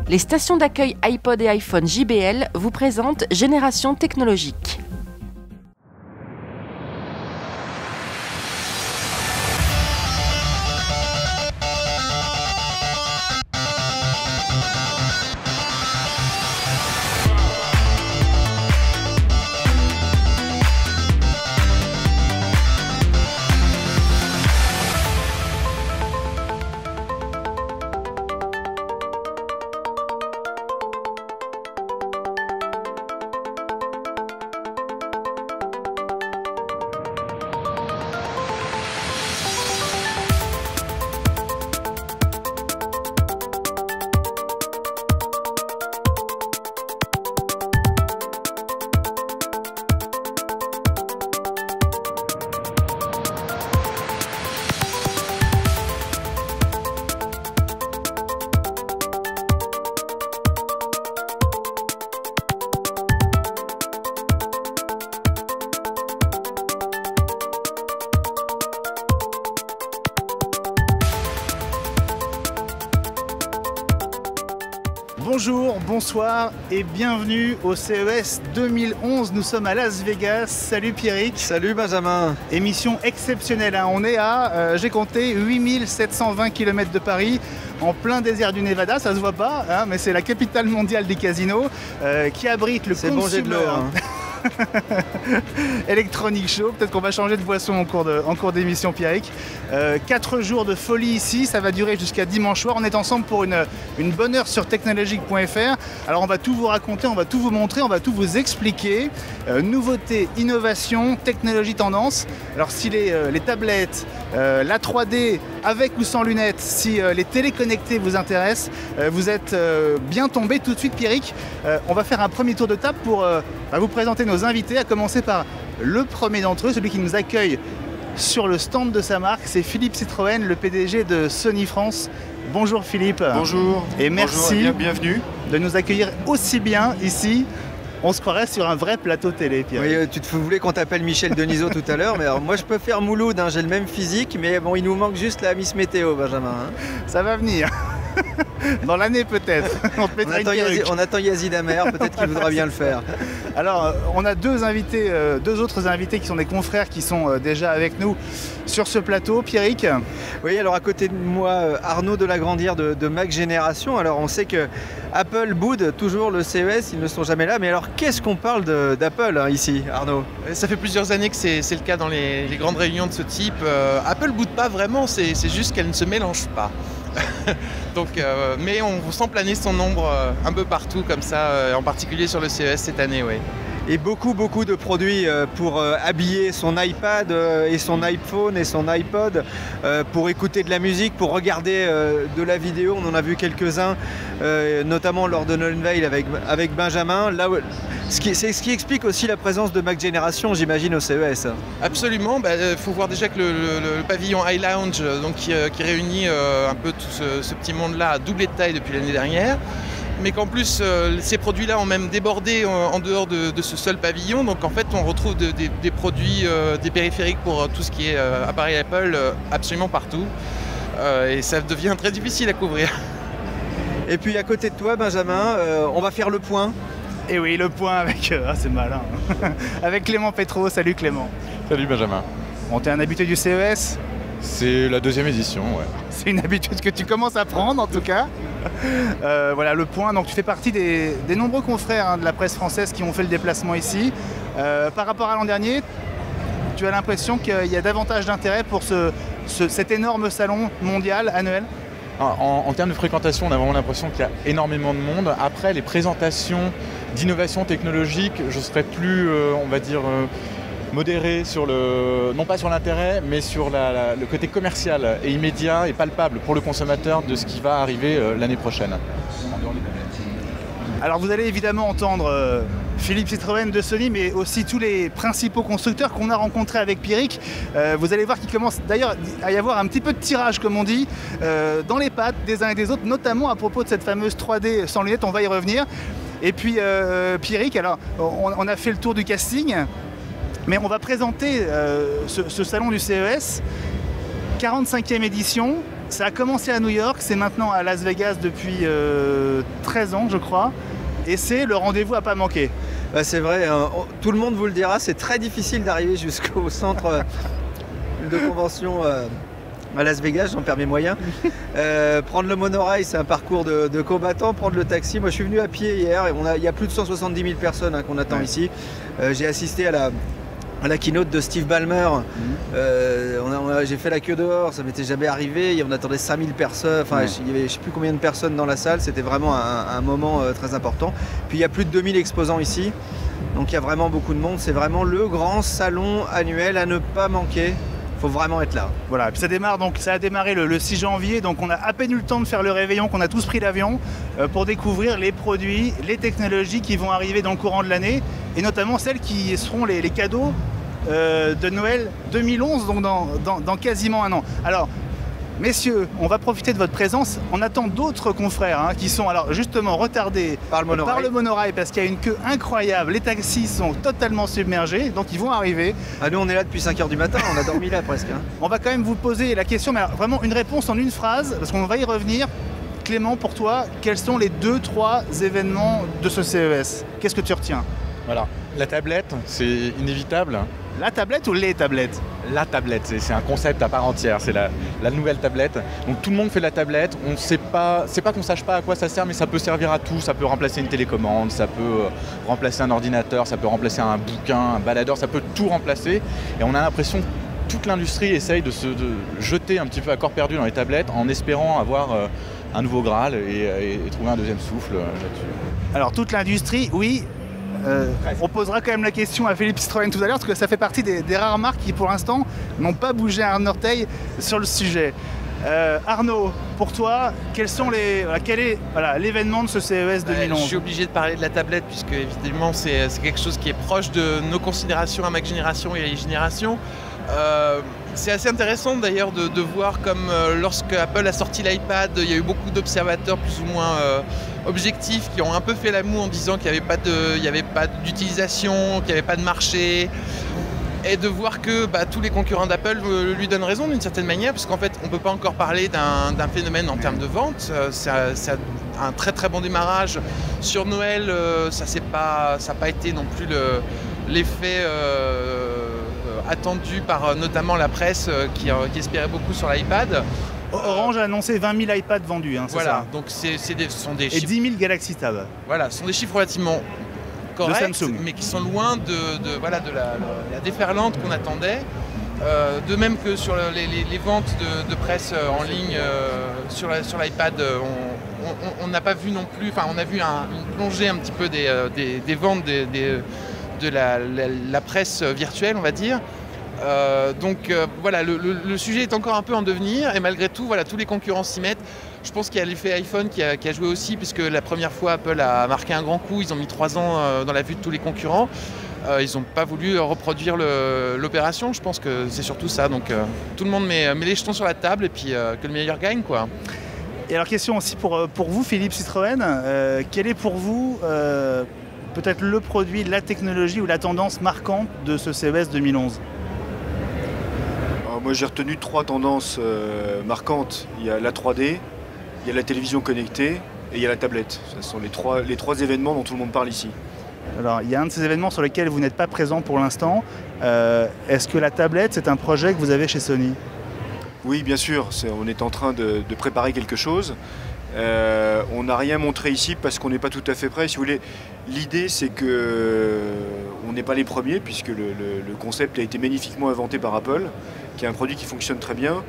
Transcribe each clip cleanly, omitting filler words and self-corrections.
Les stations d'accueil iPod et iPhone JBL vous présentent Génération Technologique. Bonjour, bonsoir et bienvenue au CES 2011. Nous sommes à Las Vegas. Salut Pierrick. Salut Benjamin. Émission exceptionnelle, hein. On est à, j'ai compté, 8720 km de Paris, en plein désert du Nevada. Ça se voit pas, hein, mais c'est la capitale mondiale des casinos qui abrite le Consumer Electronic Show. Peut-être qu'on va changer de boisson en cours d'émission, Pierrick. 4 jours de folie ici, ça va durer jusqu'à dimanche soir. On est ensemble pour une bonne heure sur technologique.fr. Alors on va tout vous raconter, on va tout vous montrer, on va tout vous expliquer. Nouveautés, innovations, technologie, tendance. Alors si les tablettes, la 3D avec ou sans lunettes, si les téléconnectés vous intéressent, vous êtes bien tombé tout de suite, Pierrick. On va faire un premier tour de table pour vous présenter nos invités, à commencer par le premier d'entre eux, celui qui nous accueille sur le stand de sa marque, c'est Philippe Citroën, le PDG de Sony France. Bonjour Philippe. Bonjour. Et merci. Bonjour, bienvenue de nous accueillir aussi bien ici. On se croirait sur un vrai plateau télé, Pierre. Oui, tu voulais qu'on t'appelle Michel Denisot tout à l'heure, mais alors, moi je peux faire Mouloud, hein, j'ai le même physique, mais bon, il nous manque juste la Miss Météo, Benjamin. Hein. Ça va venir. Dans l'année peut-être. On attend Yazid Amer, peut-être qu'il voudra bien le faire. Alors, on a deux autres invités qui sont des confrères qui sont déjà avec nous sur ce plateau. Pierrick. Oui, alors à côté de moi, Arnaud de la Grandière de Mac Génération. Alors on sait que Apple boude toujours le CES, ils ne sont jamais là. Mais alors qu'est-ce qu'on parle d'Apple hein, ici, Arnaud? Ça fait plusieurs années que c'est le cas dans les grandes réunions de ce type. Apple boude pas vraiment, c'est juste qu'elle ne se mélange pas. Donc, mais on sent planer son ombre un peu partout comme ça, en particulier sur le CES cette année. Ouais. Et beaucoup de produits pour habiller son iPad et son iPhone et son iPod, pour écouter de la musique, pour regarder de la vidéo. On en a vu quelques-uns, notamment lors de l'Unveil avec Benjamin. Là, c'est ce qui explique aussi la présence de Mac Génération, j'imagine, au CES. Absolument. Faut voir déjà que le pavillon iLounge, donc qui réunit un peu tout ce petit monde-là, a doublé de taille depuis l'année dernière. Mais qu'en plus, ces produits-là ont même débordé en dehors de ce seul pavillon. Donc en fait, on retrouve des produits, des périphériques pour tout ce qui est appareil Apple absolument partout. Et ça devient très difficile à couvrir. Et puis à côté de toi, Benjamin, on va faire le point. Et oui, le point avec... c'est malin. Avec Clément Pétro. Salut Clément. Salut Benjamin. Bon, t'es un habitué du CES? C'est la deuxième édition, ouais. C'est une habitude que tu commences à prendre en tout cas. Voilà le point, donc tu fais partie des nombreux confrères hein, de la presse française qui ont fait le déplacement ici. Par rapport à l'an dernier, tu as l'impression qu'il y a davantage d'intérêt pour cet énorme salon mondial annuel? En termes de fréquentation, on a vraiment l'impression qu'il y a énormément de monde. Après, les présentations d'innovation technologique, je serais plus, on va dire, modéré sur non pas sur l'intérêt, mais sur le côté commercial et immédiat et palpable pour le consommateur de ce qui va arriver l'année prochaine. Alors vous allez évidemment entendre Philippe Citroën de Sony, mais aussi tous les principaux constructeurs qu'on a rencontrés avec Pierrick. Vous allez voir qu'il commence d'ailleurs à y avoir un petit peu de tirage, comme on dit, dans les pattes des uns et des autres, notamment à propos de cette fameuse 3D sans lunettes, on va y revenir. Et puis Pierrick, alors on a fait le tour du casting, mais on va présenter ce salon du CES, 45e édition, ça a commencé à New York, c'est maintenant à Las Vegas depuis 13 ans, je crois. Et c'est le rendez-vous à pas manquer. Bah, c'est vrai, hein, tout le monde vous le dira, c'est très difficile d'arriver jusqu'au centre de convention à Las Vegas, j'en perds mes moyens. Prendre le monorail, c'est un parcours de combattants. Prendre le taxi, moi je suis venu à pied hier et il y a plus de 170 000 personnes qu'on attend ici. J'ai assisté à la keynote de Steve Ballmer. J'ai fait la queue dehors, ça m'était jamais arrivé. On attendait 5000 personnes, il y avait je ne sais plus combien de personnes dans la salle. C'était vraiment un moment très important. Puis il y a plus de 2000 exposants ici. Donc il y a vraiment beaucoup de monde. C'est vraiment le grand salon annuel à ne pas manquer. Il faut vraiment être là. Voilà, puis ça a démarré le 6 janvier, donc on a à peine eu le temps de faire le réveillon, qu'on a tous pris l'avion pour découvrir les produits, les technologies qui vont arriver dans le courant de l'année, et notamment celles qui seront les cadeaux de Noël 2011, donc dans quasiment un an. Alors, messieurs, on va profiter de votre présence. On attend d'autres confrères qui sont alors justement retardés par le monorail parce qu'il y a une queue incroyable. Les taxis sont totalement submergés, donc ils vont arriver. Ah, nous on est là depuis 5h du matin, on a dormi là presque. On va quand même vous poser la question, mais alors, vraiment une réponse en une phrase, parce qu'on va y revenir. Clément, pour toi, quels sont les 2-3 événements de ce CES? Qu'est-ce que tu retiens? Voilà, la tablette, c'est inévitable. La tablette ou les tablettes? La tablette, c'est un concept à part entière, c'est la nouvelle tablette. Donc tout le monde fait la tablette, on sait pas, c'est pas qu'on sache pas à quoi ça sert, mais ça peut servir à tout. Ça peut remplacer une télécommande, ça peut remplacer un ordinateur, ça peut remplacer un bouquin, un baladeur, ça peut tout remplacer. Et on a l'impression que toute l'industrie essaye de jeter un petit peu à corps perdu dans les tablettes en espérant avoir un nouveau Graal et trouver un deuxième souffle là-dessus. Alors toute l'industrie, oui. On posera quand même la question à Philippe Citroën tout à l'heure, parce que ça fait partie des rares marques qui pour l'instant n'ont pas bougé un orteil sur le sujet. Arnaud, pour toi, quel est l'événement de ce CES 2011? Je suis obligé de parler de la tablette, puisque évidemment c'est quelque chose qui est proche de nos considérations à ma génération et à les générations. C'est assez intéressant d'ailleurs de voir comme lorsque Apple a sorti l'iPad, il y a eu beaucoup d'observateurs plus ou moins objectifs qui ont un peu fait la moue en disant qu'il n'y avait pas d'utilisation, qu'il n'y avait pas de marché. Et de voir que tous les concurrents d'Apple lui donnent raison d'une certaine manière, parce qu'en fait on ne peut pas encore parler d'un phénomène en termes de vente. Ça a un très très bon démarrage. Sur Noël, ça n'a pas été non plus l'effet attendu par notamment la presse qui espérait beaucoup sur l'iPad. Orange a annoncé 20 000 iPads vendus, c'est voilà, ça. donc ce sont des chiffres. Et 10 000 Galaxy Tab. Voilà, ce sont des chiffres relativement corrects, mais qui sont loin de la déferlante qu'on attendait. De même que sur les ventes de presse en ligne sur l'iPad, on n'a pas vu non plus, on a vu une plongée un petit peu des ventes de la presse virtuelle, on va dire. Voilà, le sujet est encore un peu en devenir, et malgré tout, voilà, tous les concurrents s'y mettent. Je pense qu'il y a l'effet iPhone qui a joué aussi, puisque la première fois Apple a marqué un grand coup. Ils ont mis 3 ans dans la vue de tous les concurrents. Ils n'ont pas voulu reproduire l'opération. Je pense que c'est surtout ça. Donc tout le monde met les jetons sur la table, et puis que le meilleur gagne, quoi. Et alors, question aussi pour vous, Philippe Citroën, quel est pour vous peut-être le produit, la technologie ou la tendance marquante de ce CES 2011? Alors moi j'ai retenu 3 tendances marquantes. Il y a la 3D, il y a la télévision connectée et il y a la tablette. Ce sont les trois événements dont tout le monde parle ici. Alors il y a un de ces événements sur lesquels vous n'êtes pas présent pour l'instant. Est-ce que la tablette, c'est un projet que vous avez chez Sony? Oui, bien sûr, on est en train de préparer quelque chose. On n'a rien montré ici parce qu'on n'est pas tout à fait prêt. Si vous voulez, l'idée c'est qu'on n'est pas les premiers, puisque le concept a été magnifiquement inventé par Apple, qui est un produit qui fonctionne très bien.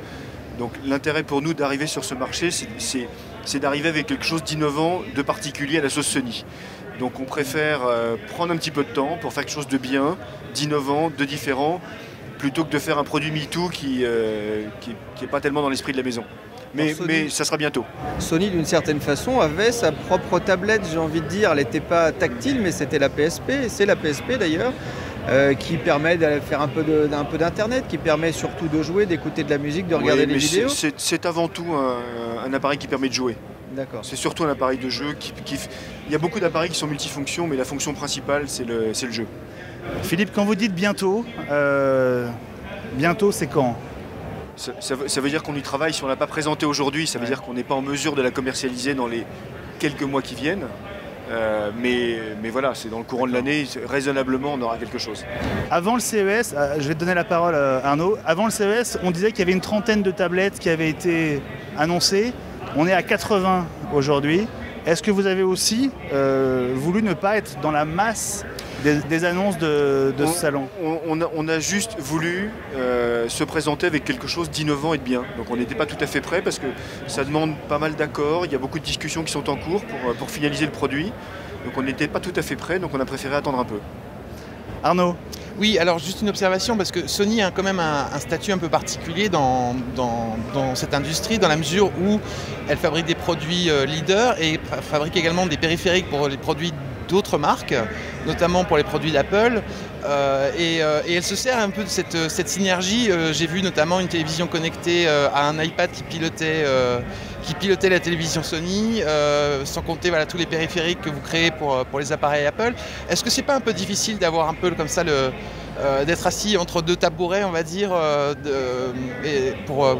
Donc l'intérêt pour nous d'arriver sur ce marché, c'est d'arriver avec quelque chose d'innovant, de particulier à la sauce Sony. Donc on préfère prendre un petit peu de temps pour faire quelque chose de bien, d'innovant, de différent, plutôt que de faire un produit MeToo qui n'est pas tellement dans l'esprit de la maison. Mais ça sera bientôt. Sony, d'une certaine façon, avait sa propre tablette, j'ai envie de dire. Elle n'était pas tactile, mais c'était la PSP. C'est la PSP d'ailleurs, qui permet de faire un peu d'internet, qui permet surtout de jouer, d'écouter de la musique, de regarder des vidéos. C'est avant tout un appareil qui permet de jouer. D'accord. C'est surtout un appareil de jeu. Il y a beaucoup d'appareils qui sont multifonctions, mais la fonction principale, c'est le jeu. Philippe, quand vous dites bientôt, bientôt c'est quand? Ça veut dire qu'on y travaille. Si on ne l'a pas présenté aujourd'hui, ça veut dire qu'on n'est pas en mesure de la commercialiser dans les quelques mois qui viennent. Mais voilà, c'est dans le courant de l'année, raisonnablement, on aura quelque chose. Avant le CES, je vais te donner la parole Arnaud, avant le CES, on disait qu'il y avait une trentaine de tablettes qui avaient été annoncées. On est à 80 aujourd'hui. Est-ce que vous avez aussi voulu ne pas être dans la masse des annonces de ce salon? On a juste voulu se présenter avec quelque chose d'innovant et de bien. Donc on n'était pas tout à fait prêt parce que ça demande pas mal d'accords, il y a beaucoup de discussions qui sont en cours pour finaliser le produit. Donc on n'était pas tout à fait prêt, donc on a préféré attendre un peu. Arnaud? Oui, alors juste une observation, parce que Sony a quand même un statut un peu particulier dans cette industrie, dans la mesure où elle fabrique des produits leaders et fabrique également des périphériques pour les produits d'autres marques, notamment pour les produits d'Apple. Et elle se sert un peu de cette synergie. J'ai vu notamment une télévision connectée à un iPad qui pilotait la télévision Sony, sans compter voilà, tous les périphériques que vous créez pour les appareils Apple. Est-ce que c'est pas un peu difficile d'avoir un peu comme ça d'être assis entre deux tabourets, on va dire, pour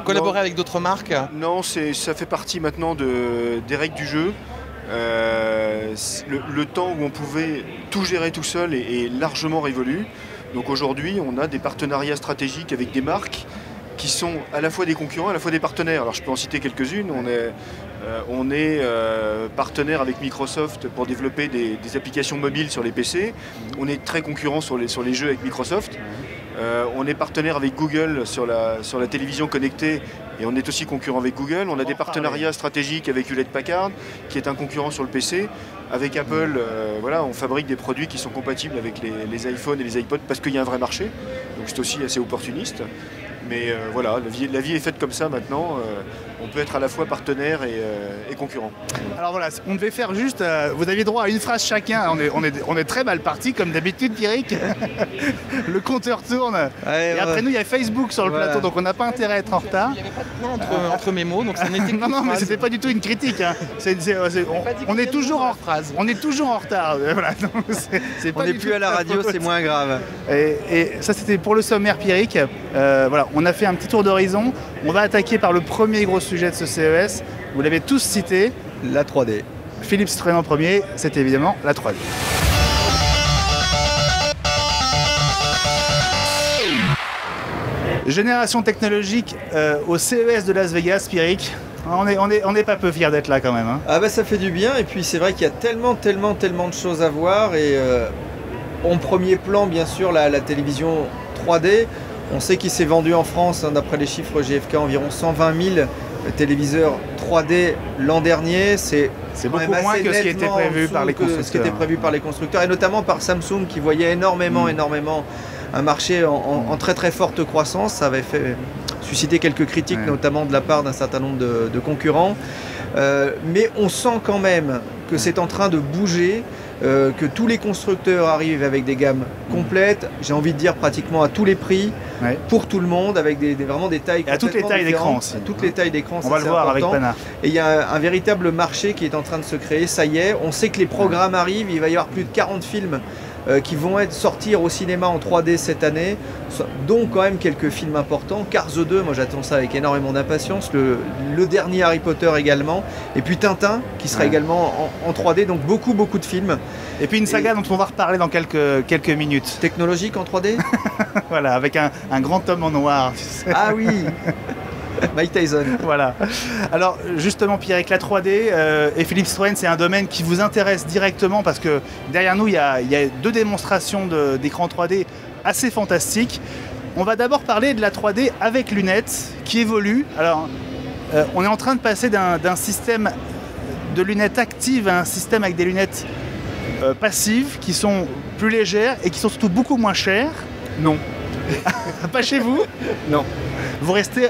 collaborer avec d'autres marques? Non, ça fait partie maintenant des règles du jeu. Le temps où on pouvait tout gérer tout seul est largement révolu. Donc aujourd'hui, on a des partenariats stratégiques avec des marques qui sont à la fois des concurrents, à la fois des partenaires. Alors je peux en citer quelques-unes. On est partenaire avec Microsoft pour développer des applications mobiles sur les PC. On est très concurrent sur les jeux avec Microsoft. On est partenaire avec Google sur la télévision connectée et on est aussi concurrent avec Google. On a des partenariats stratégiques avec Hewlett-Packard qui est un concurrent sur le PC. Avec Apple, voilà, on fabrique des produits qui sont compatibles avec les iPhones et les iPods parce qu'il y a un vrai marché. Donc c'est aussi assez opportuniste. Mais voilà, la vie est faite comme ça maintenant. On peut être à la fois partenaire et concurrent. Alors voilà, on devait faire juste... vous aviez droit à une phrase chacun. On est très mal parti, comme d'habitude, Pierrick. Le compteur tourne. Ouais, et après nous, il y a Facebook sur le plateau, donc on n'a pas intérêt à être en retard. Il n'y avait pas de point entre mes mots, donc ça n'était que Non, mais c'était pas du tout une critique. Hein. On est toujours en phrase. On est toujours en retard. Voilà. Donc, on n'est plus à la radio, c'est moins grave. Et ça, c'était pour le sommaire, Pierrick. Voilà, on a fait un petit tour d'horizon. On va attaquer par le premier gros sujet de ce CES. Vous l'avez tous cité. La 3D. Philippe Strain en premier, c'est évidemment la 3D. Génération technologique au CES de Las Vegas, Pierrick. On est pas peu fiers d'être là quand même. Hein. Ah bah ça fait du bien et puis c'est vrai qu'il y a tellement de choses à voir et en premier plan bien sûr la télévision 3D. On sait qu'il s'est vendu en France, hein, d'après les chiffres GfK, environ 120 000 téléviseurs 3D l'an dernier. C'est beaucoup moins que ce qui était prévu par les constructeurs. Ce qui était prévu par les constructeurs et notamment par Samsung qui voyait énormément un marché en très forte croissance. Ça avait fait susciter quelques critiques, notamment de la part d'un certain nombre de concurrents. Mais on sent quand même que c'est en train de bouger. Que tous les constructeurs arrivent avec des gammes complètes, j'ai envie de dire pratiquement à tous les prix, pour tout le monde, avec vraiment des tailles à toutes les tailles d'écran aussi. Toutes les tailles d'écran, on va le voir avec Pana. Et il y a un véritable marché qui est en train de se créer, ça y est, on sait que les programmes arrivent, il va y avoir plus de 40 films qui vont sortir au cinéma en 3D cette année, dont quand même quelques films importants. Cars 2, moi j'attends ça avec énormément d'impatience, le dernier Harry Potter également, et puis Tintin qui sera également en 3D, donc beaucoup de films. Et puis une saga dont on va reparler dans quelques minutes. Technologique en 3D. Voilà, avec un grand homme en noir. Tu sais. Ah oui. Mike Tyson. Voilà. Alors justement Pierre, avec la 3D et Philippe Strain, c'est un domaine qui vous intéresse directement parce que derrière nous il y a 2 démonstrations d'écran 3D assez fantastiques. On va d'abord parler de la 3D avec lunettes qui évolue. Alors on est en train de passer d'un système de lunettes actives à un système avec des lunettes passives qui sont plus légères et qui sont surtout beaucoup moins chères. Non. Pas chez vous? Non. Vous restez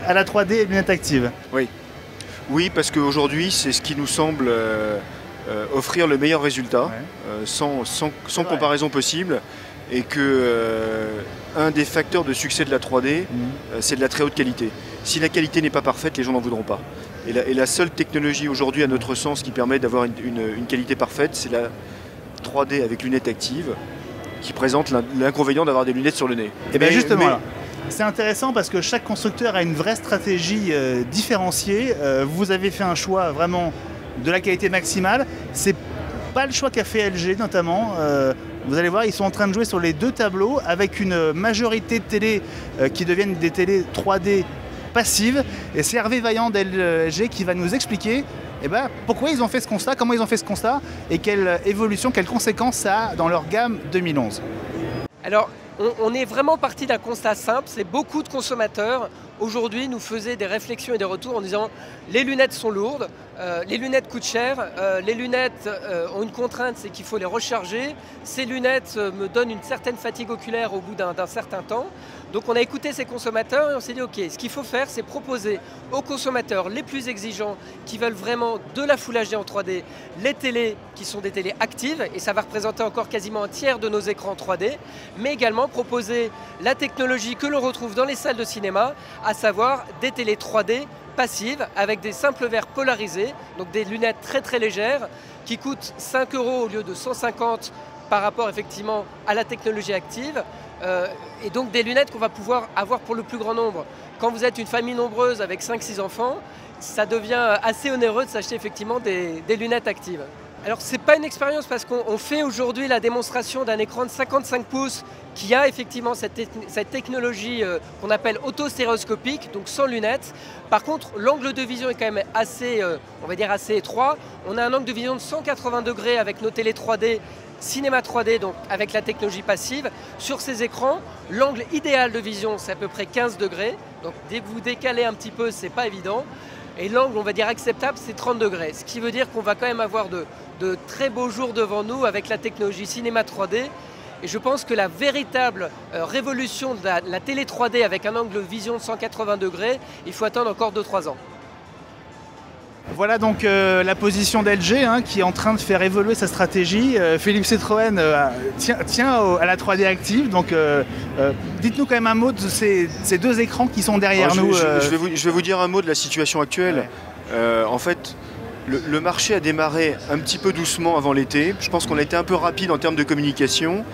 à la 3D et lunettes actives? Oui, parce qu'aujourd'hui, c'est ce qui nous semble offrir le meilleur résultat, sans comparaison possible, et que un des facteurs de succès de la 3D, c'est de la très haute qualité. Si la qualité n'est pas parfaite, les gens n'en voudront pas. Et la seule technologie aujourd'hui, à notre sens, qui permet d'avoir une qualité parfaite, c'est la 3D avec lunettes actives, qui présente l'inconvénient d'avoir des lunettes sur le nez. Et bien justement, C'est intéressant parce que chaque constructeur a une vraie stratégie différenciée. Vous avez fait un choix vraiment de la qualité maximale. C'est pas le choix qu'a fait LG notamment. Vous allez voir, ils sont en train de jouer sur les deux tableaux avec une majorité de télés qui deviennent des télés 3D passives. Et c'est Hervé Vaillant d'LG qui va nous expliquer pourquoi ils ont fait ce constat, comment ils ont fait ce constat et quelle évolution, quelles conséquences ça a dans leur gamme 2011. Alors, on est vraiment parti d'un constat simple, c'est beaucoup de consommateurs aujourd'hui nous faisaient des réflexions et des retours en disant les lunettes sont lourdes, les lunettes coûtent cher, les lunettes ont une contrainte, c'est qu'il faut les recharger, ces lunettes me donnent une certaine fatigue oculaire au bout d'un certain temps. Donc on a écouté ces consommateurs et on s'est dit ok, ce qu'il faut faire c'est proposer aux consommateurs les plus exigeants qui veulent vraiment de la Full HD en 3D, les télés qui sont des télés actives et ça va représenter encore quasiment un tiers de nos écrans 3D, mais également proposer la technologie que l'on retrouve dans les salles de cinéma, à savoir des télés 3D passives avec des simples verres polarisés, donc des lunettes très très légères qui coûtent 5 € au lieu de 150 par rapport effectivement à la technologie active. Et donc des lunettes qu'on va pouvoir avoir pour le plus grand nombre. Quand vous êtes une famille nombreuse avec 5-6 enfants, ça devient assez onéreux de s'acheter effectivement des lunettes actives. Alors c'est pas une expérience parce qu'on fait aujourd'hui la démonstration d'un écran de 55 pouces qui a effectivement cette technologie qu'on appelle auto-stéréoscopique, donc sans lunettes. Par contre, l'angle de vision est quand même assez, on va dire assez étroit. On a un angle de vision de 180 degrés avec nos télé 3D, cinéma 3D, donc avec la technologie passive. Sur ces écrans, l'angle idéal de vision, c'est à peu près 15 degrés. Donc dès que vous décalez un petit peu, c'est pas évident. Et l'angle, on va dire acceptable, c'est 30 degrés. Ce qui veut dire qu'on va quand même avoir de très beaux jours devant nous avec la technologie cinéma 3D. Et je pense que la véritable révolution de la télé 3D avec un angle de vision de 180 degrés, il faut attendre encore 2-3 ans. Voilà donc la position d'LG qui est en train de faire évoluer sa stratégie. Philippe Citroën tient à la 3D active. Donc dites-nous quand même un mot de ces deux écrans qui sont derrière nous. Je vais vous dire un mot de la situation actuelle. Ouais. En fait, le marché a démarré un petit peu doucement avant l'été. Je pense qu'on a été un peu rapide en termes de communication.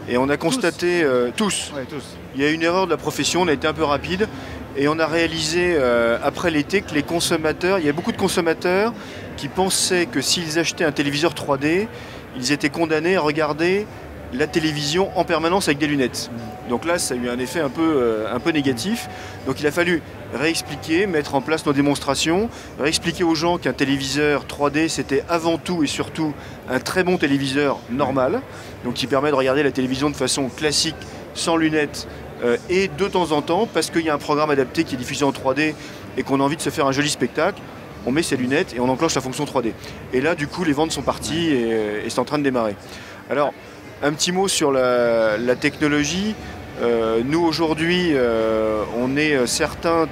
Et on a constaté, tous, il y a une erreur de la profession, on a été un peu rapide. Et on a réalisé après l'été que les consommateurs, il y a beaucoup de consommateurs qui pensaient que s'ils achetaient un téléviseur 3D, ils étaient condamnés à regarder la télévision en permanence avec des lunettes. Donc là, ça a eu un effet un peu négatif. Donc il a fallu réexpliquer, mettre en place nos démonstrations, réexpliquer aux gens qu'un téléviseur 3D, c'était avant tout et surtout un très bon téléviseur normal, donc qui permet de regarder la télévision de façon classique, sans lunettes, et de temps en temps, parce qu'il y a un programme adapté qui est diffusé en 3D et qu'on a envie de se faire un joli spectacle, on met ses lunettes et on enclenche la fonction 3D. Et là, du coup, les ventes sont parties et c'est en train de démarrer. Alors, un petit mot sur la technologie. Nous, aujourd'hui, on est certain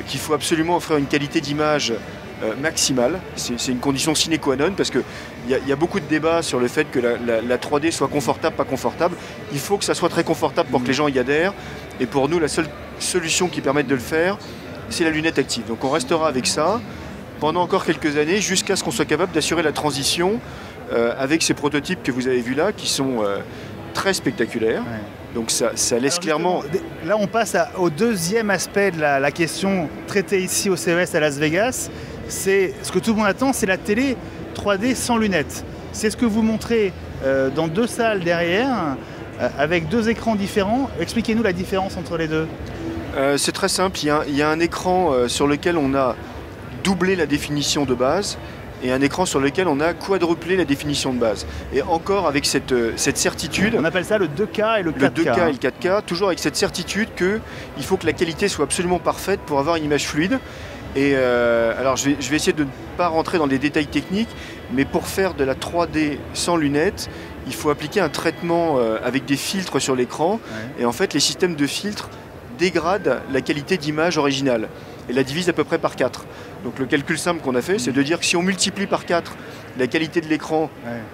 qu'il faut absolument offrir une qualité d'image maximale. C'est une condition sine qua non parce qu'il y a beaucoup de débats sur le fait que la 3D soit confortable, pas confortable. Il faut que ça soit très confortable pour que les gens y adhèrent. Et pour nous, la seule solution qui permette de le faire, c'est la lunette active. Donc on restera avec ça pendant encore quelques années jusqu'à ce qu'on soit capable d'assurer la transition avec ces prototypes que vous avez vus là qui sont très spectaculaires. Ouais. Donc ça laisse clairement... Là on passe au deuxième aspect de la question traitée ici au CES à Las Vegas. C'est ce que tout le monde attend, c'est la télé 3D sans lunettes. C'est ce que vous montrez dans deux salles derrière, avec deux écrans différents. Expliquez-nous la différence entre les deux. C'est très simple, il y a un écran sur lequel on a doublé la définition de base et un écran sur lequel on a quadruplé la définition de base. Et encore avec cette certitude... On appelle ça le 2K et le 4K. Le 2K et le 4K, toujours avec cette certitude qu'il faut que la qualité soit absolument parfaite pour avoir une image fluide. Et alors je vais essayer de ne pas rentrer dans les détails techniques, mais pour faire de la 3D sans lunettes, il faut appliquer un traitement avec des filtres sur l'écran. Ouais. Et en fait, les systèmes de filtres dégradent la qualité d'image originale et la divisent à peu près par 4. Donc le calcul simple qu'on a fait, c'est de dire que si on multiplie par 4 la qualité de l'écran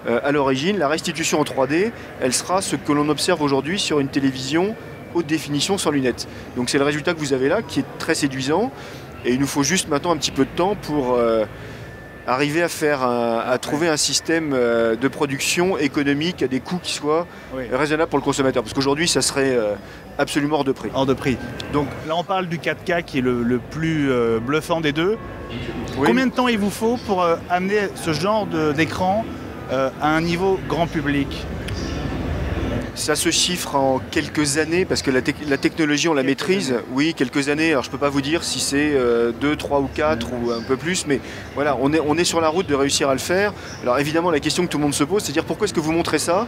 à l'origine, la restitution en 3D, elle sera ce que l'on observe aujourd'hui sur une télévision haute définition sans lunettes. Donc c'est le résultat que vous avez là, qui est très séduisant. Et il nous faut juste maintenant un petit peu de temps arriver à trouver un système de production économique à des coûts qui soient raisonnables pour le consommateur. Parce qu'aujourd'hui, ça serait absolument hors de prix. Hors de prix. Donc là, on parle du 4K qui est le plus bluffant des deux. Oui. Combien de temps il vous faut pour amener ce genre d'écran à un niveau grand public? Ça se chiffre en quelques années parce que la technologie, on la maîtrise. Oui, quelques années. Alors je ne peux pas vous dire si c'est 2, 3 ou 4 ou un peu plus, mais voilà, on est sur la route de réussir à le faire. Alors évidemment, la question que tout le monde se pose, c'est de dire pourquoi est-ce que vous montrez ça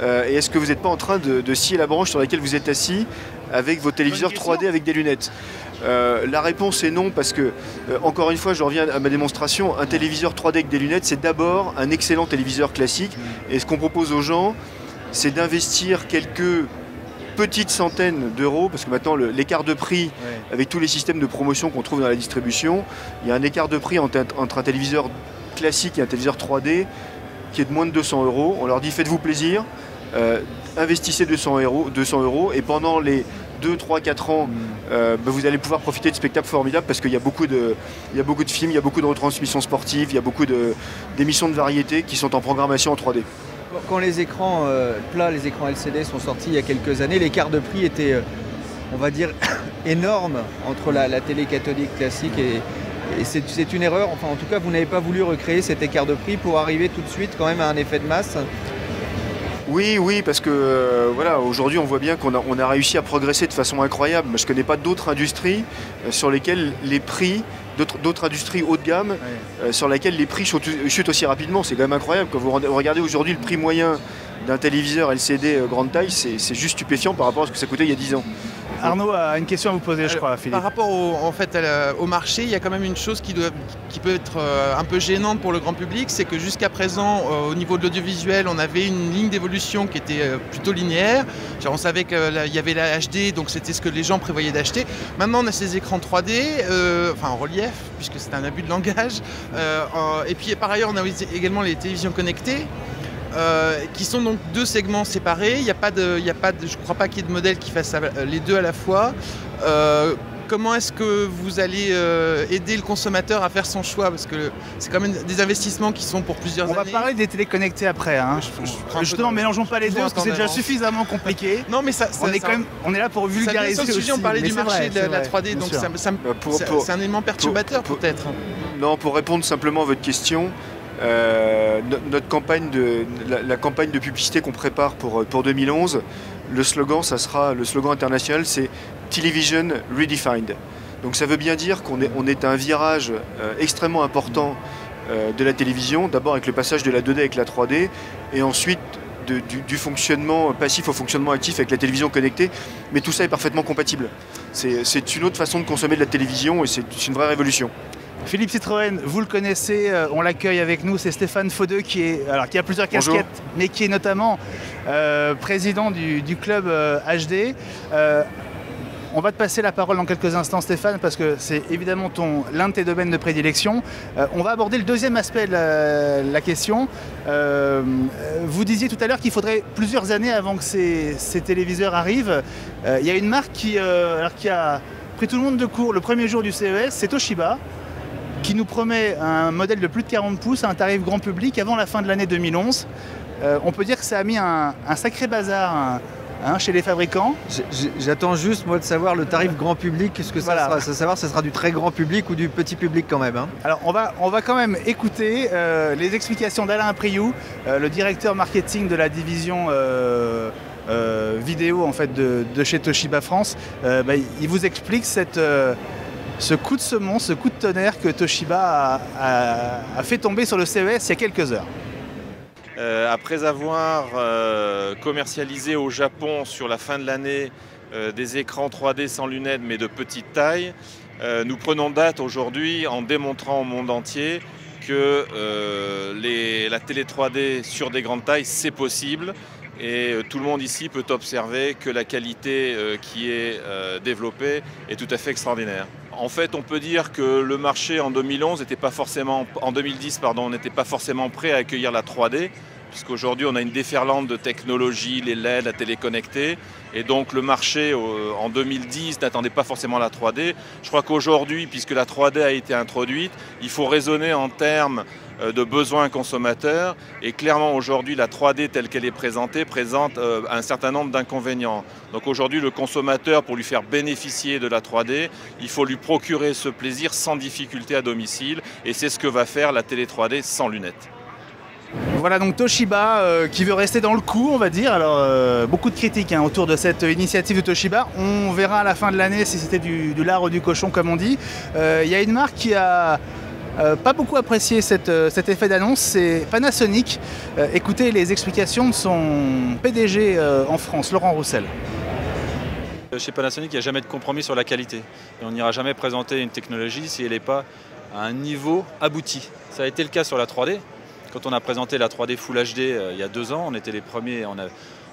et est-ce que vous n'êtes pas en train de scier la branche sur laquelle vous êtes assis avec vos téléviseurs 3D avec des lunettes? La réponse est non parce que, encore une fois, je reviens à ma démonstration, un téléviseur 3D avec des lunettes, c'est d'abord un excellent téléviseur classique. Et ce qu'on propose aux gens, c'est d'investir quelques petites centaines d'euros, parce que maintenant l'écart de prix, avec tous les systèmes de promotion qu'on trouve dans la distribution, il y a un écart de prix entre un téléviseur classique et un téléviseur 3D qui est de moins de 200 euros. On leur dit faites-vous plaisir, investissez 200 euros et pendant les 2, 3, 4 ans, vous allez pouvoir profiter de spectacles formidables parce qu'il y a beaucoup de films, il y a beaucoup de retransmissions sportives, il y a beaucoup d'émissions de variété qui sont en programmation en 3D. Quand les écrans plats, les écrans LCD sont sortis il y a quelques années, l'écart de prix était, on va dire, énorme entre la télé cathodique classique et c'est une erreur. Enfin, en tout cas, vous n'avez pas voulu recréer cet écart de prix pour arriver tout de suite quand même à un effet de masse. Oui, parce que voilà, aujourd'hui on voit bien qu'on a réussi à progresser de façon incroyable. Je ne connais pas d'autres industries sur lesquelles les prix, d'autres industries haut de gamme, sur lesquelles les prix chutent aussi rapidement. C'est quand même incroyable. Quand vous regardez aujourd'hui le prix moyen d'un téléviseur LCD grande taille, c'est juste stupéfiant par rapport à ce que ça coûtait il y a 10 ans. Arnaud a une question à vous poser, je crois, Philippe. Par rapport au marché, il y a quand même une chose qui peut être un peu gênante pour le grand public, c'est que jusqu'à présent, au niveau de l'audiovisuel, on avait une ligne d'évolution qui était plutôt linéaire. Genre, on savait qu'il y avait la HD, donc c'était ce que les gens prévoyaient d'acheter. Maintenant, on a ces écrans 3D, en relief, puisque c'est un abus de langage. Et puis par ailleurs, on a également les télévisions connectées. Qui sont donc deux segments séparés. Je ne crois pas qu'il y ait de modèle qui fasse les deux à la fois. Comment est-ce que vous allez aider le consommateur à faire son choix? Parce que c'est quand même des investissements qui sont pour plusieurs années. On va parler des téléconnectés après. Justement, mélangeons pas les deux parce que c'est déjà suffisamment compliqué. Non, mais on est là pour vulgariser ça, aussi. Le sujet, on parlait du marché de la 3D, donc c'est un élément perturbateur peut-être. Non, pour répondre simplement à votre question, notre campagne la campagne de publicité qu'on prépare pour 2011, le slogan international, c'est Television Redefined. Donc ça veut bien dire qu'on est à un virage extrêmement important de la télévision, d'abord avec le passage de la 2D avec la 3D, et ensuite du fonctionnement passif au fonctionnement actif avec la télévision connectée, mais tout ça est parfaitement compatible. C'est une autre façon de consommer de la télévision et c'est une vraie révolution. Philippe Citroën, vous le connaissez, on l'accueille avec nous, c'est Stéphane Faudeux qui a plusieurs casquettes, mais qui est notamment président du club HD. On va te passer la parole dans quelques instants, Stéphane, parce que c'est évidemment l'un de tes domaines de prédilection. On va aborder le deuxième aspect de la question. Vous disiez tout à l'heure qu'il faudrait plusieurs années avant que ces téléviseurs arrivent. Il y a une marque qui a pris tout le monde de court le premier jour du CES, c'est Toshiba, qui nous promet un modèle de plus de 40 pouces à un tarif grand public avant la fin de l'année 2011. On peut dire que ça a mis un sacré bazar chez les fabricants. J'attends juste, moi, de savoir le tarif grand public, qu'est-ce que ça sera. Ça sera du très grand public ou du petit public quand même. Alors, on va quand même écouter les explications d'Alain Priou, le directeur marketing de la division vidéo en fait, de chez Toshiba France. Il vous explique ce coup de semonce, ce coup de tonnerre que Toshiba a fait tomber sur le CES il y a quelques heures. Après avoir commercialisé au Japon sur la fin de l'année des écrans 3D sans lunettes mais de petite taille, nous prenons date aujourd'hui en démontrant au monde entier que la télé 3D sur des grandes tailles c'est possible. Et tout le monde ici peut observer que la qualité qui est développée est tout à fait extraordinaire. En fait, on peut dire que le marché en 2010 n'était pas forcément prêt à accueillir la 3D puisqu'aujourd'hui on a une déferlante de technologies, les LED, la télé connectée, et donc le marché en 2010 n'attendait pas forcément la 3D. Je crois qu'aujourd'hui, puisque la 3D a été introduite, il faut raisonner en termes de besoins consommateurs, et clairement aujourd'hui la 3D telle qu'elle est présentée présente un certain nombre d'inconvénients. Donc aujourd'hui le consommateur, pour lui faire bénéficier de la 3D, il faut lui procurer ce plaisir sans difficulté à domicile, et c'est ce que va faire la télé 3D sans lunettes. Voilà donc Toshiba qui veut rester dans le coup, on va dire. Alors beaucoup de critiques autour de cette initiative de Toshiba. On verra à la fin de l'année si c'était du lard ou du cochon comme on dit. Il y a une marque qui a pas beaucoup apprécié cet effet d'annonce, c'est Panasonic. Écoutez les explications de son PDG en France, Laurent Roussel. Chez Panasonic, il n'y a jamais de compromis sur la qualité. Et on n'ira jamais présenter une technologie si elle n'est pas à un niveau abouti. Ça a été le cas sur la 3D. Quand on a présenté la 3D Full HD il y a 2 ans, on était les premiers,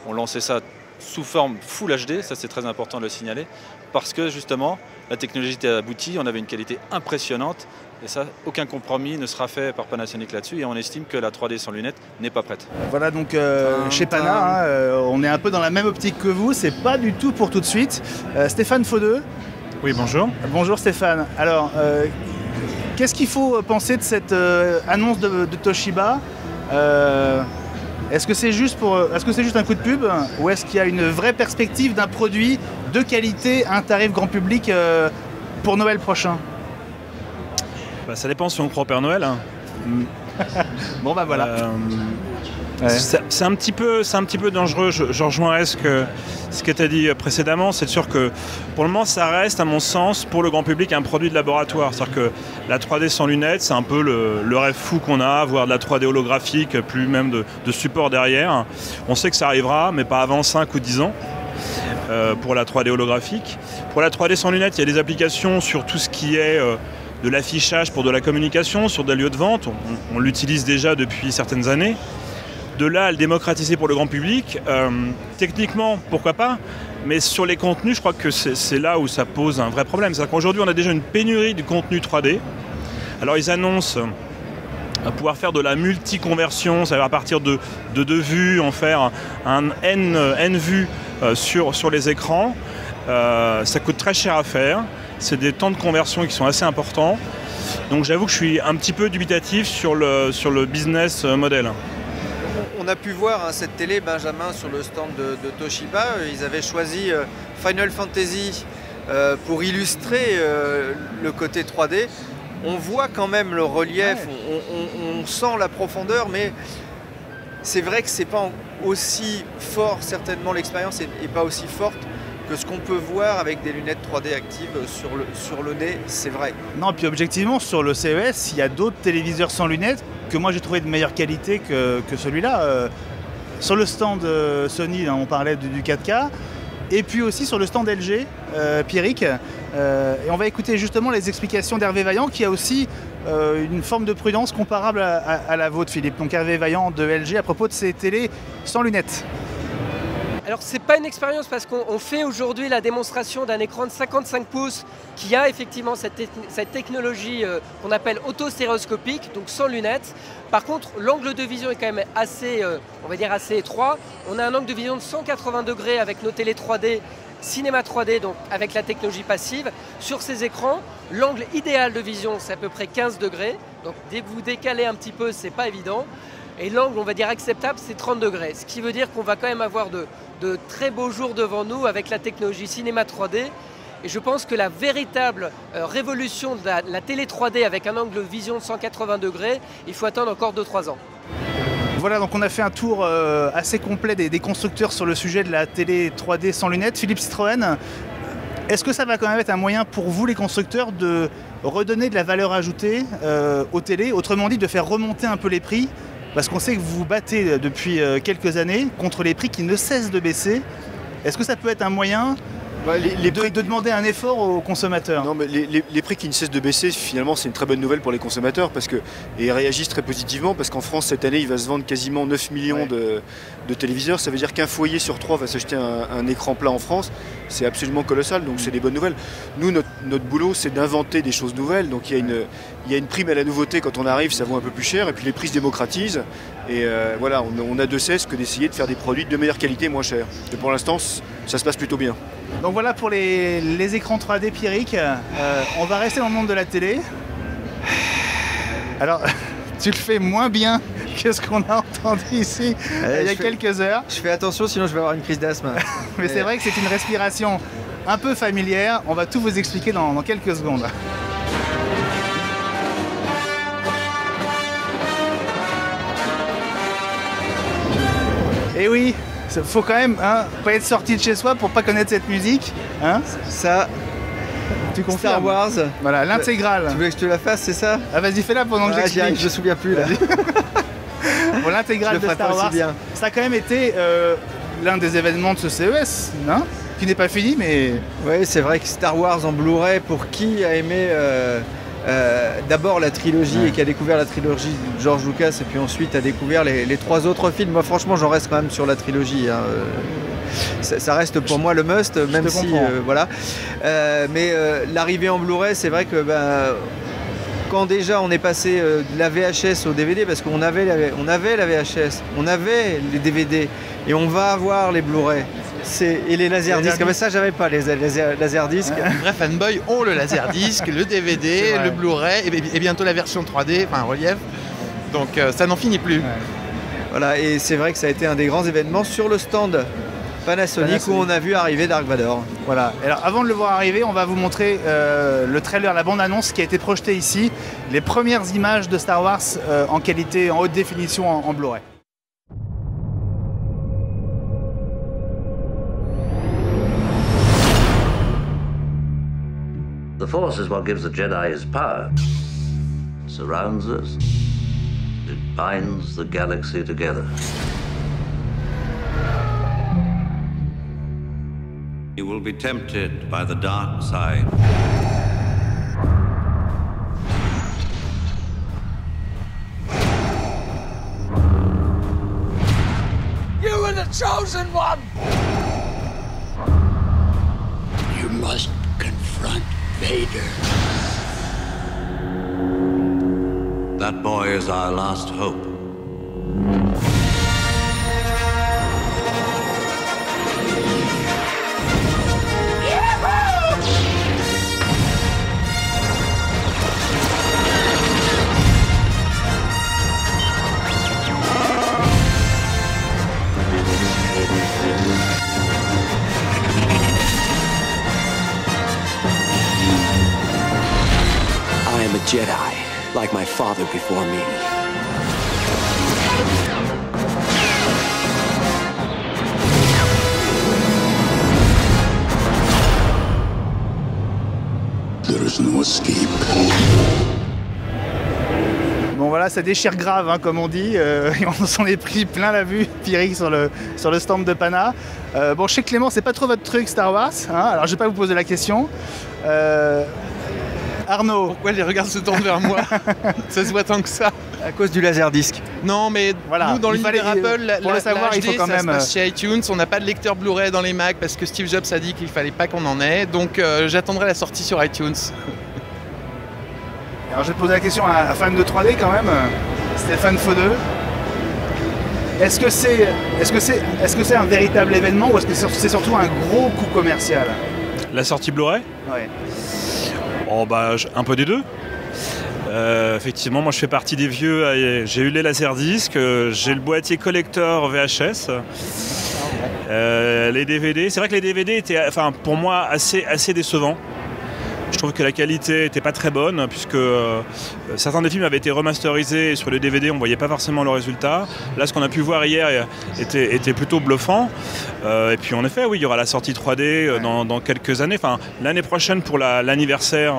on lançait ça sous forme Full HD, ça c'est très important de le signaler, parce que justement la technologie était aboutie, on avait une qualité impressionnante, et ça, aucun compromis ne sera fait par Panasonic là-dessus, et on estime que la 3D sans lunettes n'est pas prête. Voilà donc chez Pana, on est un peu dans la même optique que vous, c'est pas du tout pour tout de suite. Stéphane Faudeux. Oui, bonjour. Bonjour Stéphane. Alors, qu'est-ce qu'il faut penser de cette annonce de Toshiba? Est-ce que c'est juste un coup de pub, ou est-ce qu'il y a une vraie perspective d'un produit de qualité à un tarif grand public pour Noël prochain? Ça dépend si on croit au Père Noël. Bon bah voilà. C'est un petit peu dangereux. Je rejoindrai ce que tu as dit précédemment. C'est sûr que pour le moment, ça reste, à mon sens, pour le grand public, un produit de laboratoire. C'est-à-dire que la 3D sans lunettes, c'est un peu le rêve fou qu'on a, voir de la 3D holographique, plus même de support derrière. On sait que ça arrivera, mais pas avant 5 ou 10 ans. Pour la 3D holographique. Pour la 3D sans lunettes, il y a des applications sur tout ce qui est de l'affichage pour de la communication, sur des lieux de vente. On l'utilise déjà depuis certaines années. De là à le démocratiser pour le grand public, techniquement, pourquoi pas, mais sur les contenus, je crois que c'est là où ça pose un vrai problème. C'est-à-dire qu'aujourd'hui, on a déjà une pénurie du contenu 3D. Alors, ils annoncent pouvoir faire de la multi-conversion, ça va à partir de 2 vues, en faire un N vues sur les écrans. Ça coûte très cher à faire. C'est des temps de conversion qui sont assez importants. Donc, j'avoue que je suis un petit peu dubitatif sur le business model. On a pu voir cette télé, Benjamin, sur le stand de Toshiba. Ils avaient choisi Final Fantasy pour illustrer le côté 3D. On voit quand même le relief, on sent la profondeur, mais c'est vrai que c'est pas aussi fort, certainement l'expérience n'est pas aussi forte que ce qu'on peut voir avec des lunettes 3D actives sur le nez, c'est vrai. Non, puis objectivement, sur le CES, il y a d'autres téléviseurs sans lunettes que moi j'ai trouvé de meilleure qualité que celui-là. Sur le stand Sony, on parlait du 4K, et puis aussi sur le stand LG, Pierrick. Et on va écouter justement les explications d'Hervé Vaillant, qui a aussi une forme de prudence comparable à la vôtre, Philippe. Donc Hervé Vaillant de LG à propos de ces télés sans lunettes. Alors c'est pas une expérience parce qu'on fait aujourd'hui la démonstration d'un écran de 55 pouces qui a effectivement cette technologie qu'on appelle auto-stéréoscopique, donc sans lunettes. Par contre, l'angle de vision est quand même assez, on va dire assez étroit. On a un angle de vision de 180 degrés avec nos télé 3D, cinéma 3D, donc avec la technologie passive. Sur ces écrans, l'angle idéal de vision, c'est à peu près 15 degrés. Donc dès que vous décalez un petit peu, c'est pas évident. Et l'angle, on va dire acceptable, c'est 30 degrés. Ce qui veut dire qu'on va quand même avoir de très beaux jours devant nous avec la technologie cinéma 3D. Et je pense que la véritable révolution de la télé 3D avec un angle de vision de 180 degrés, il faut attendre encore 2-3 ans. Voilà, donc on a fait un tour assez complet des constructeurs sur le sujet de la télé 3D sans lunettes. Philippe Citroën, est-ce que ça va quand même être un moyen pour vous, les constructeurs, de redonner de la valeur ajoutée aux télés, autrement dit de faire remonter un peu les prix? Parce qu'on sait que vous vous battez depuis quelques années contre les prix qui ne cessent de baisser. Est-ce que ça peut être un moyen de demander un effort aux consommateurs? Non, mais les prix qui ne cessent de baisser, finalement, c'est une très bonne nouvelle pour les consommateurs et ils réagissent très positivement parce qu'en France, cette année, il va se vendre quasiment 9 millions de téléviseurs. Ça veut dire qu'un foyer sur 3 va s'acheter un écran plat en France. C'est absolument colossal, donc c'est des bonnes nouvelles. Nous, notre boulot, c'est d'inventer des choses nouvelles. Donc il il y a une prime à la nouveauté quand on arrive, ça vaut un peu plus cher, et puis les prix se démocratisent. Et voilà, on a de cesse que d'essayer de faire des produits de meilleure qualité, moins chers. Et pour l'instant, ça se passe plutôt bien. Donc voilà pour les écrans 3D Pierrick. On va rester dans le monde de la télé. Alors, tu le fais moins bien que ce qu'on a entendu ici il y a quelques heures. Je fais attention, sinon je vais avoir une crise d'asthme. Mais c'est vrai que c'est une respiration un peu familière. On va tout vous expliquer dans quelques secondes. Et oui, faut quand même pas être sorti de chez soi pour pas connaître cette musique. Hein, ça, tu confirmes. Star Wars. Voilà, l'intégrale. Tu veux que je te la fasse, c'est ça? Ah vas-y, fais-la pendant que j'explique. Je me souviens plus là. Bon, l'intégrale de Star Wars, ça a quand même été l'un des événements de ce CES, hein, qui n'est pas fini, mais... Oui, c'est vrai que Star Wars en Blu-ray, pour qui a aimé d'abord la trilogie et qui a découvert la trilogie de George Lucas et puis ensuite a découvert les 3 autres films. Moi franchement j'en reste quand même sur la trilogie. Hein. Ça reste pour moi le must, même si voilà. Mais l'arrivée en Blu-ray, c'est vrai que quand déjà on est passé de la VHS au DVD, parce qu'on avait la VHS, on avait les DVD et on va avoir les Blu-ray. Et les laserdiscs, mais ça j'avais pas les laserdiscs. Les vrais fanboys ont le laserdisc, le DVD, le Blu-ray et bientôt la version 3D, enfin relief. Donc ça n'en finit plus. Ouais. Voilà, et c'est vrai que ça a été un des grands événements sur le stand Panasonic où on a vu arriver Dark Vador. Voilà. Alors avant de le voir arriver, on va vous montrer le trailer, la bande-annonce qui a été projetée ici, les premières images de Star Wars en qualité, en haute définition en Blu-ray. The Force is what gives the Jedi his power. It surrounds us. It binds the galaxy together. You will be tempted by the dark side. You are the chosen one! You must confront Vader. That boy is our last hope. I am a Jedi, like my father before me. There is no escape. Bon voilà, ça déchire grave, hein, comme on dit. On s'en est pris plein la vue, Pierrick, sur le stand de Pana. Bon, je sais que Clément, c'est pas trop votre truc Star Wars, hein, alors je vais pas vous poser la question. Arnaud. Pourquoi les regards se tournent vers moi? Ça se voit tant que ça. À cause du laserdisc. Non, mais voilà, nous, dans l'univers Apple, pour le savoir, il faut quand même... ça se passe chez iTunes. On n'a pas de lecteur Blu-ray dans les Mac parce que Steve Jobs a dit qu'il fallait pas qu'on en ait. Donc j'attendrai la sortie sur iTunes. Alors je vais te poser la question à un fan de 3D quand même, Stéphane Faudeux. Est-ce que c'est un véritable événement ou est-ce que c'est surtout un gros coup commercial? La sortie Blu-ray? Ouais. Oh bah un peu des deux. Effectivement, moi je fais partie des vieux. J'ai eu les laserdiscs, j'ai le boîtier collector VHS, les DVD. C'est vrai que les DVD étaient, enfin pour moi, assez décevants. Je trouve que la qualité n'était pas très bonne puisque certains des films avaient été remasterisés et sur le DVD on ne voyait pas forcément le résultat. Là ce qu'on a pu voir hier était plutôt bluffant. Et puis en effet oui, il y aura la sortie 3D dans quelques années. Enfin, l'année prochaine pour l'anniversaire,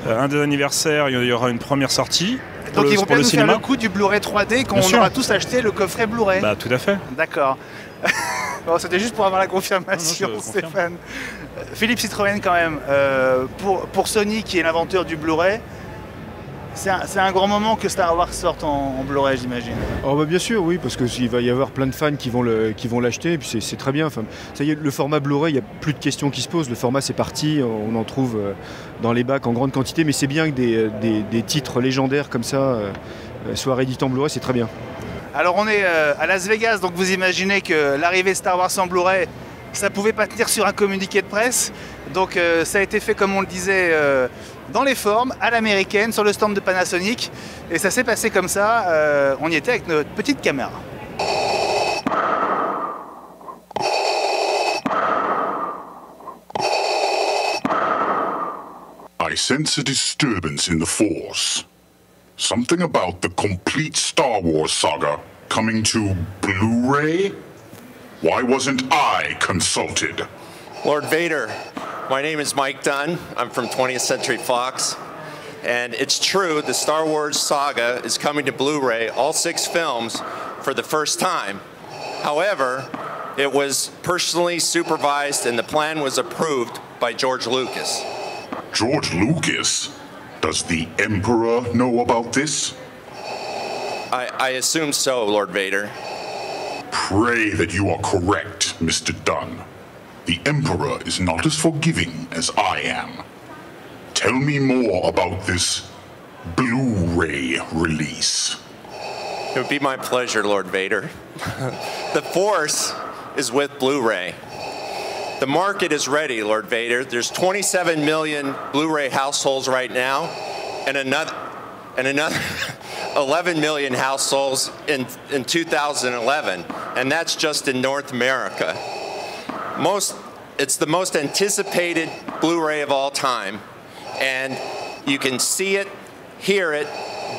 un des anniversaires, il y aura une première sortie. Donc ils vont bien nous faire le coup du Blu-ray 3D quand on aura tous acheté le coffret Blu-ray. Bah tout à fait. D'accord. Bon, c'était juste pour avoir la confirmation, non, Stéphane. Philippe Citroën quand même, pour Sony qui est l'inventeur du Blu-ray, C'est un grand moment que Star Wars sorte en Blu-ray, j'imagine. Oh bah bien sûr, oui, parce qu'il va y avoir plein de fans qui vont l'acheter, et puis c'est très bien. Enfin, ça y est, le format Blu-ray, il n'y a plus de questions qui se posent. Le format, c'est parti, on en trouve dans les bacs en grande quantité, mais c'est bien que des titres légendaires comme ça soient réédités en Blu-ray, c'est très bien. Alors on est à Las Vegas, donc vous imaginez que l'arrivée de Star Wars en Blu-ray, ça pouvait pas tenir sur un communiqué de presse. Donc ça a été fait, comme on le disait, dans les formes, à l'américaine, sur le stand de Panasonic. Et ça s'est passé comme ça, on y était avec notre petite caméra. I sense a disturbance in the Force. Something about the complete Star Wars saga coming to Blu-ray? Why wasn't I consulted? Lord Vader, my name is Mike Dunn. I'm from 20th Century Fox. And it's true, the Star Wars saga is coming to Blu-ray, all 6 films, for the first time. However, it was personally supervised and the plan was approved by George Lucas. George Lucas? Does the Emperor know about this? I assume so, Lord Vader. Pray that you are correct, Mr. Dunn. The Emperor is not as forgiving as I am. Tell me more about this Blu-ray release. It would be my pleasure, Lord Vader. The Force is with Blu-ray. The market is ready, Lord Vader. There's 27 million Blu-ray households right now, and another 11 million households in 2011, and that's just in North America. It's the most anticipated Blu-ray of all time, and you can see it, hear it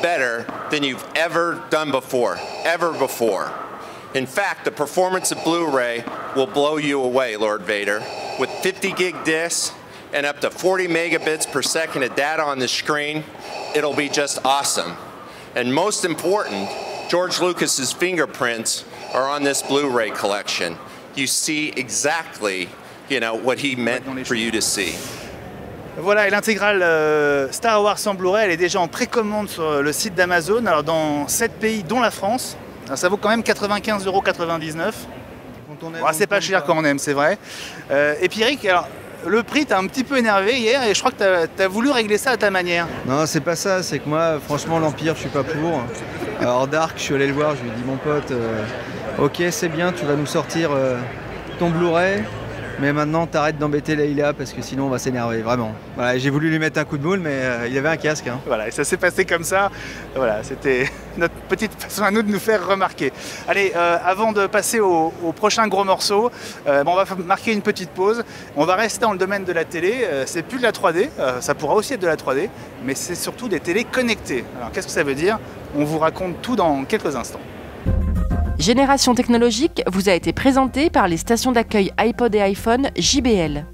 better than you've ever done before, ever before. In fact, the performance of Blu-ray will blow you away, Lord Vader. With 50 gig discs and up to 40 megabits per second of data on the screen, it'll be just awesome. And most important, George Lucas's fingerprints are on this Blu-ray collection. You see exactly, what he meant for you to see. Voilà, et l'intégrale Star Wars en Blu-ray, elle est déjà en précommande sur le site d'Amazon, alors dans 7 pays, dont la France. Alors ça vaut quand même 95,99 €. C'est pas cher quand on aime, c'est vrai. Et puis Eric, alors, le prix t'a un petit peu énervé hier et je crois que t'as voulu régler ça à ta manière. Non, c'est pas ça, c'est que moi, franchement, l'Empire, je suis pas pour. Alors Dark, je suis allé le voir, je lui ai dit, mon pote, ok, c'est bien, tu vas nous sortir ton Blu-ray, mais maintenant t'arrêtes d'embêter Leïla parce que sinon on va s'énerver, vraiment. Voilà, j'ai voulu lui mettre un coup de moule, mais il avait un casque. Hein. Voilà, et ça s'est passé comme ça. Voilà, c'était notre petite façon à nous de nous faire remarquer. Allez, avant de passer au prochain gros morceau, on va marquer une petite pause. On va rester dans le domaine de la télé. C'est plus de la 3D, ça pourra aussi être de la 3D, mais c'est surtout des télés connectées. Alors qu'est-ce que ça veut dire? On vous raconte tout dans quelques instants. Génération technologique vous a été présentée par les stations d'accueil iPod et iPhone JBL.